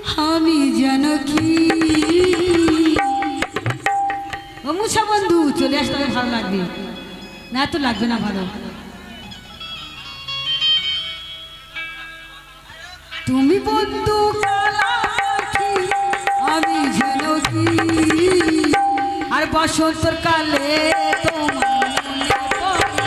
আমি যেন কি ও মুছা বন্ধু চলে আসলে ভালো লাগবে না তো লাগবে না ভালো তুমি বন্ধু কালা পাখি আমি যেন কি আর বসন্তর কালে তোমার মনে পড়ে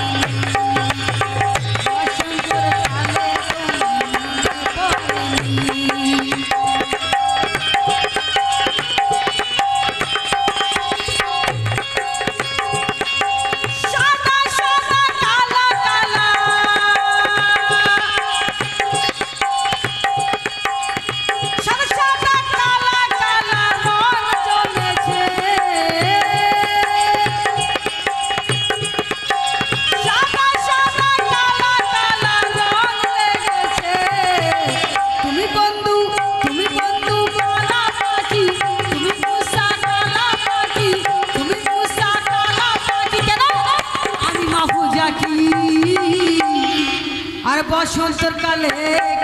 বসন্তর কালে তোমার মনে বসন্তর কালে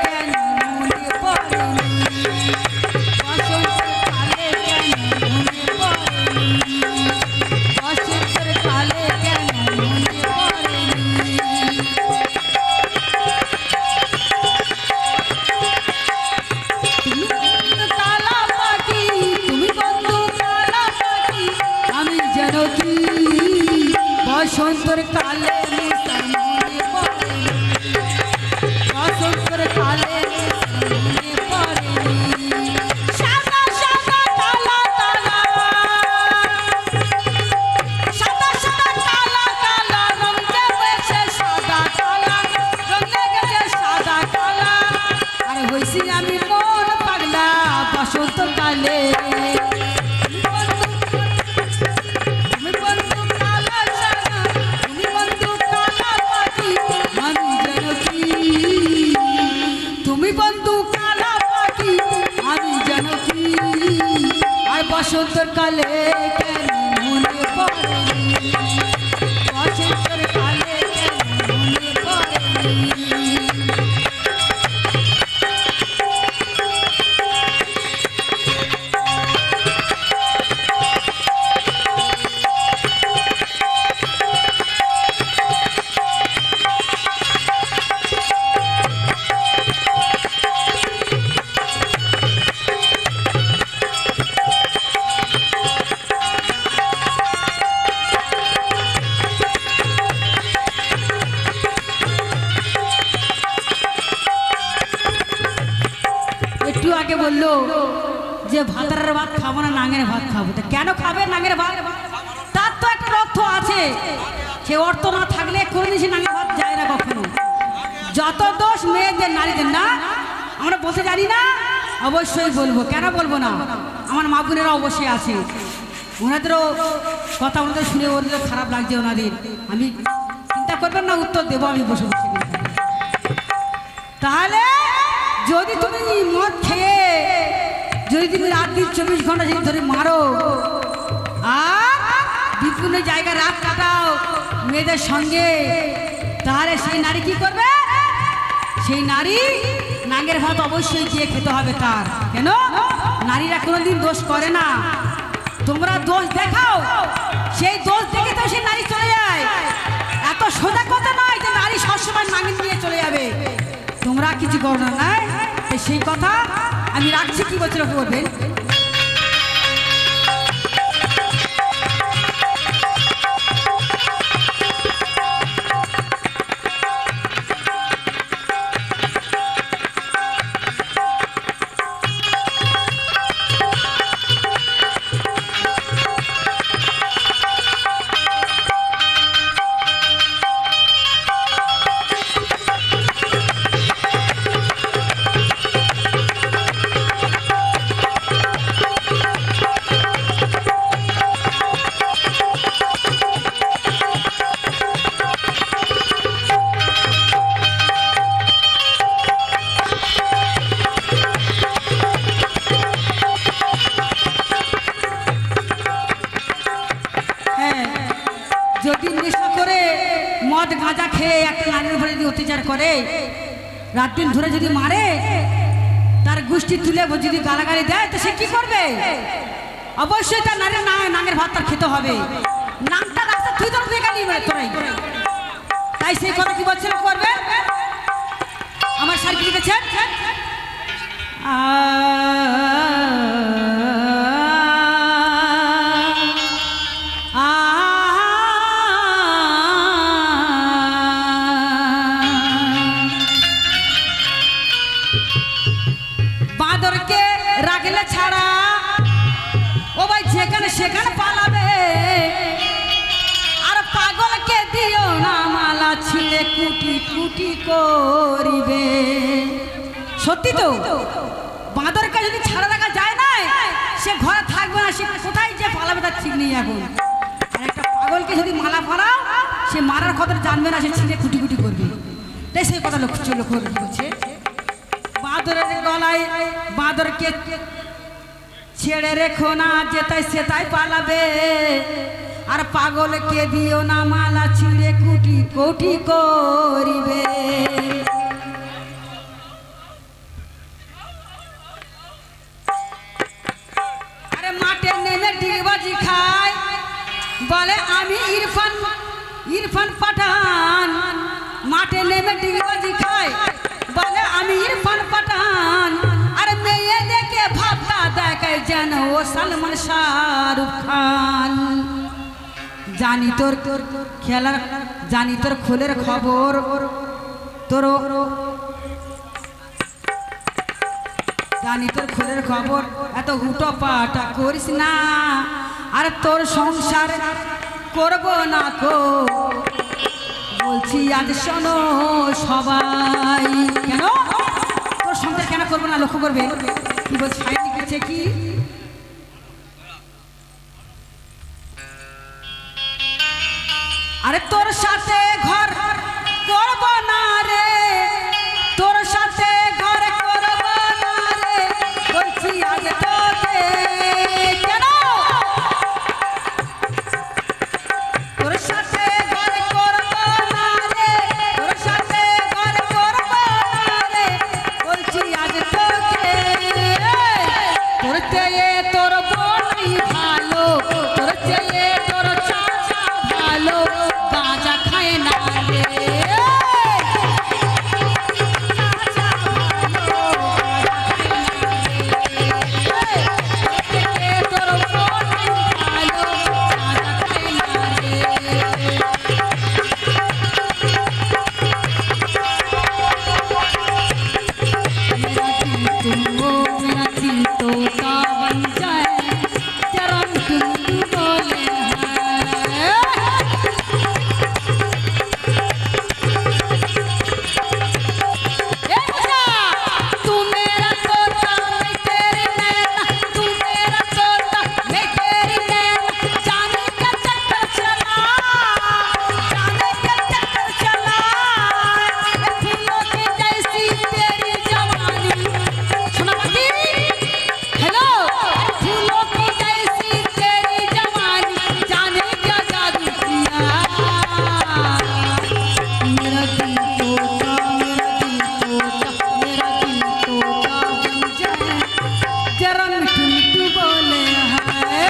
কেন মনে পড়ে বসন্তর কালে কেন মনে পড়ে বসন্তর কালে কেন মনে পড়ে তুমি কালা পাখি তুমি বন্ধু কালা পাখি আমি যেন কি বসন্তর কালে বসন্তর কালে কেন মনে পড়ে বসন্তর কালে কেন মনে পড়ে আগে বললো যে ভাতারের ভাত খাবো না নাঙের ভাত খাবো তো কেন খাবে নাঙের ভাত তার তো একটা অর্থ আছে সে অর্থ না থাকলে কোনোদিন সে নাঙের ভাত যায় না কখনো যত দোষ মেয়েদের নারীদের না আমরা বলতে জানি না অবশ্যই বলবো কেন বলবো না আমার মা বোনেরা অবশ্যই আছে ওনাদেরও কথা ওনাদের শুনে ওদের খারাপ লাগছে ওনাদের আমি চিন্তা করবেন না উত্তর দেবো আমি বসে বসে তাহলে যদি তুমি মদ খেয়ে যদি তুমি রাত দিন 24 ঘন্টা যদি ধরে মারো আর বিভিন্ন জায়গায় রাত কাটাও মেয়েদের সঙ্গে তাহলে সেই নারী কি করবে সেই নারী নাঙ্গের ভাত অবশ্যই গিয়ে খেতে হবে তার কেন নারীরা কোনোদিন দোষ করে না তোমরা দোষ দেখাও সেই দোষ দেখে তো সেই নারী চলে যায় এত সোজা কথা নয় যে নারী সবসময় নাঙ্গিন নিয়ে চলে যাবে তোমরা কিছু করো না নাই সেই কথা আমি রাখছি কি বছর করবেন মদ গাঁজা খেয়ে একটা নারীর উপরে যদি অত্যাচার করে রাত দিন ধরে যদি মারে তার গোষ্ঠী তুলে যদি গালাগালি দেয় তো সে কি করবে? অবশ্যই তার নারী নাঙের ভাত তার খেতে হবে। নাংটা রাস্তা তুই তোর দেখালি তোরাই, তাই সেই কথা কি বলছিল করবে? আমার স্যার কি লিখেছেন? বাঁদরকে রাখলে ছাড়া ও ভাই যেখানে সেখানে পালাবে, আর পাগলকে দিও না মালা ছিঁড়ে কুটি কুটি করিবে। সত্যি তো, বাঁদরকে যদি ছাড়া রাখা যায় না সে ঘরে থাকবে না, সে কোথায় যে পালাবে তার ঠিক নেই এখন। আর একটা পাগলকে যদি মালা পরাও সে মারার কথা জানবে না, সে ছিঁড়ে কুটি কুটি করবে। তাই সেই কথা লক্ষ্য বলছে বাঁদরের গলায় বাঁদরকে ছেড়ে রেখো না, যেটাই সেটাই পালাবে, আর পাগলকে দিও না মালা ছিঁড়ে কুটি কুটি করিবে। আরে মাঠে নেমে ডিগবাজি খায়, বলে আমি ইরফান পাঠান। মাঠে নেমে ডিগবাজি খায়, বলে আমি ইরফান পাঠান। আর মেয়ে দেখে ভাবনা দেখে যেন ও সলমান শাহরুখ খান। জানি তোর খেলার, জানি তোর খোলের খবর, তোর জানি তোর খোলের খবর, এত হুটো পাটা করিস না। আর তোর সংসার করব না কো, বলছি আজ শোনো সবাই। কেন তোর সংসার কেন করবো না? লক্ষ্য করবে কি বলছে, সাইড লিখেছে কি, আরে তোর সাথে ঘর করব না রে, তোর সাথে ঘর করব না রে, বলছি আগে তোকে। কেন তোর সাথে ঘর করব না রে, তোর সাথে ঘর করব না রে, বলছি আগে তোকে। তোর চেয়ে তোর বোনই ভালো, তোর চেয়ে তোর চাচা ভালো, গাঁজা খায় না রে। তোর বোনই ভালো, গাঁজা খায় না রে। मेरा दिल तो का बन जाए, जरा तुम बोले हैं। तू मेरा तोता मैं तेरी नैना, तू मेरा तोता मैं तेरी नैना, जाने का चक्कर चला, जाने का चक्कर चला। फूलों की जैसी तेरी जवानी, सुना बाकी, हेलो, फूलों की जैसी तेरी जवानी, जाने क्या जादू किया। मेरा दिल तोता, मेरा दिल तोता, मेरा दिल तोता बन जाए, जरा मिठू मिठू बोले हाय।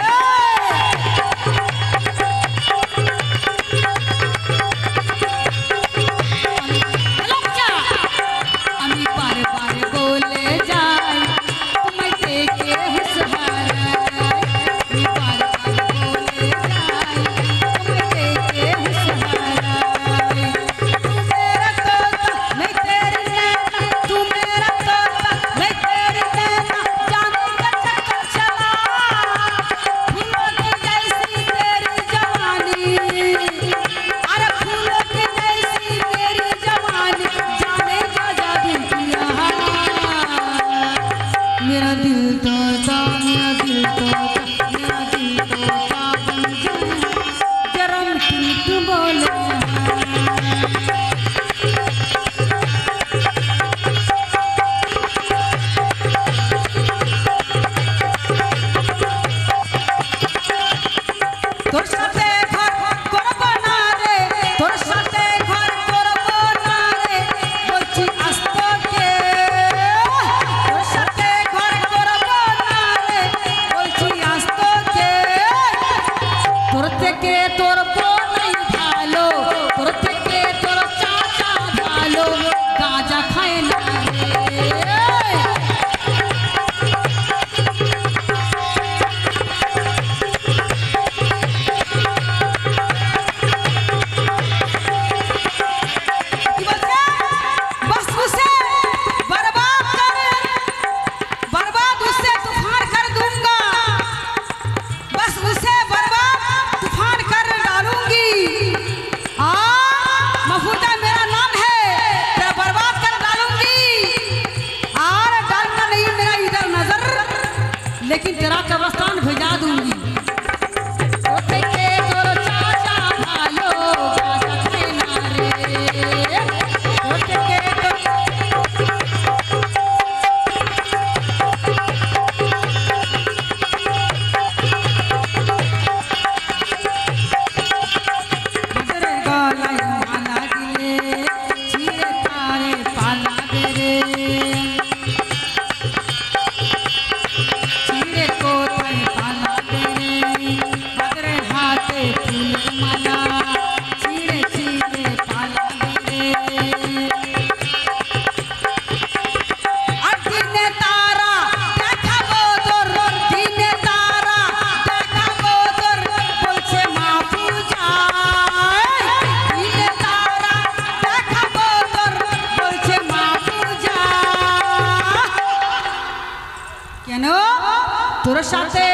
আমি বারে বারে বলে যাই তোমায় দেখে হুঁশহারাই, আমি বারে বারে বলে যাই তোমায় দেখে হুঁশহারাই। तू मेरा तोता मैं तेरी नैना, तू मेरा तोता मैं तेरी नैना, जाने का चक्कर चला। फूलों की जैसी तेरी जवानी, अरे फूलों की जैसी तेरी जवानी, जाने का जादू किया। मेरा दिल तोता, मेरा दिल तोता, मेरा दिल तोता बन जाए, जरा मिठू मिठू बोले তোর সাথে ঘর করব না রে, তোর সাথে ঘর করব না রে, বলছি আজ তোকে। তোর সাথে लेकिन तेरा कब्रिस्तान भेजा दूंगी। তোর সাথে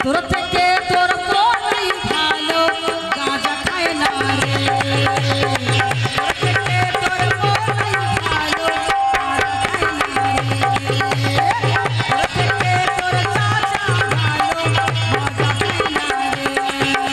তোর থেকে তোর কোনাই ভালো গাঁজা খায় না রে। তোর থেকে তোর কোনাই ভালো গাঁজা খায় না রে। তোর থেকে তোর চাচা ভালো গাঁজা খায় না রে। তোর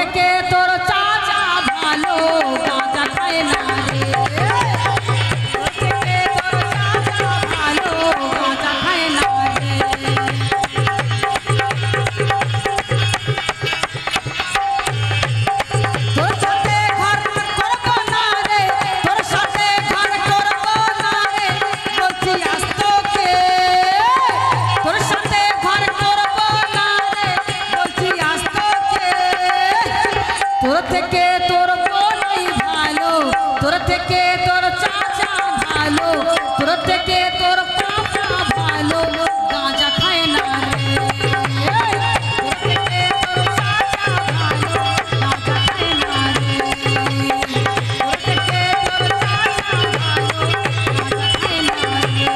থেকে তোর চাচা ভালো গাঁজা খায় না রে। তোর থেকে তোর চাচা ভালো গাঁজা খায় না রে। তোর সাথে ঘর করবো না রে, তোর সাথে ঘর করবো না রে, বলছি আস্তকে। তোর সাথে ঘর করবো না রে, বলছি আস্তকে। তোর থেকে তোর কোনাই ভালো, তোর থেকে তোর চাচা ভালো, তোর থেকে তোর কাকা ভালো গাঁজা খায় না রে। তোর থেকে তোর চাচা ভালো গাঁজা খায় না রে। তোর থেকে তোর চাচা ভালো গাঁজা খায় না রে।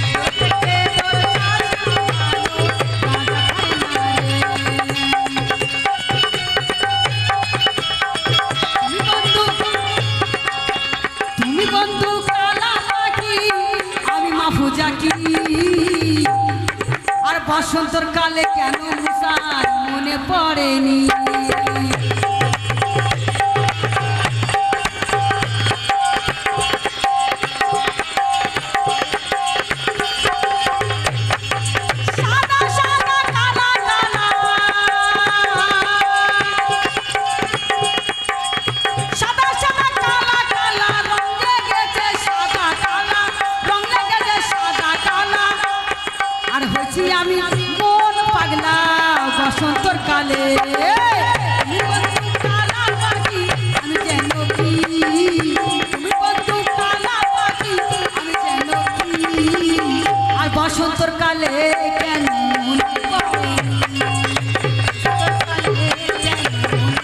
তোর থেকে তোর চাচা ভালো গাঁজা খায় না রে। তুমি বন্ধু কালা পাখি, আমি মাফুজা কি। আর বসন্তর কালে কেন মুসার মনে পড়েনি। সাদা সাদা কালা কালা, সাদা সাদা কালা কালা রং লেগেছে, সাদা কালা রং লেগেছে, সাদা কালা। আর হয়েছি আমি মন পাগলা বসন্তর কালে। তুমি বন্ধু কালা পাখি, আমি যেন কি। তুমি বন্ধু কালা পাখি, আমি যেন কি। আর বসন্তর কালে কেন মনে পড়েনি। বসন্তর কালে কেন মনে পড়েনি।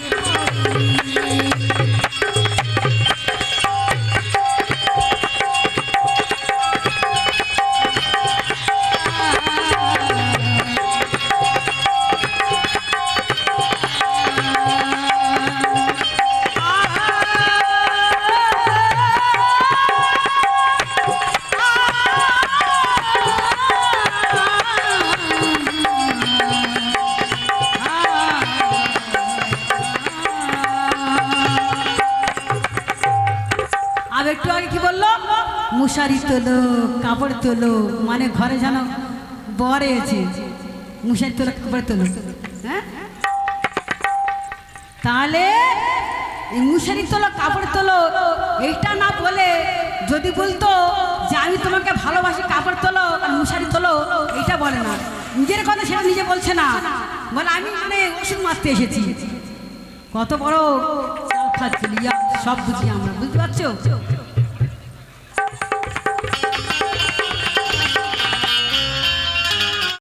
মশারি তোলো, কাপড় তোলো, মানে ঘরে যেন বর এসেছে, মশারি তোলো, কাপড় তোলো। হ্যাঁ, তাহলে এই মশারি তোলো, কাপড় তোলো এইটা না বলে যদি বলতো যে আমি তোমাকে ভালোবাসি, কাপড় তোলো আর মশারি তোলো, এইটা বলে না। নিজের কথা সেটা নিজে বলছে না, বলে আমি মানে ওষুধ মারতে এসেছি। কত বড় চাল খাচ্ছিল, সব বুঝি আমরা, বুঝতে পারছো?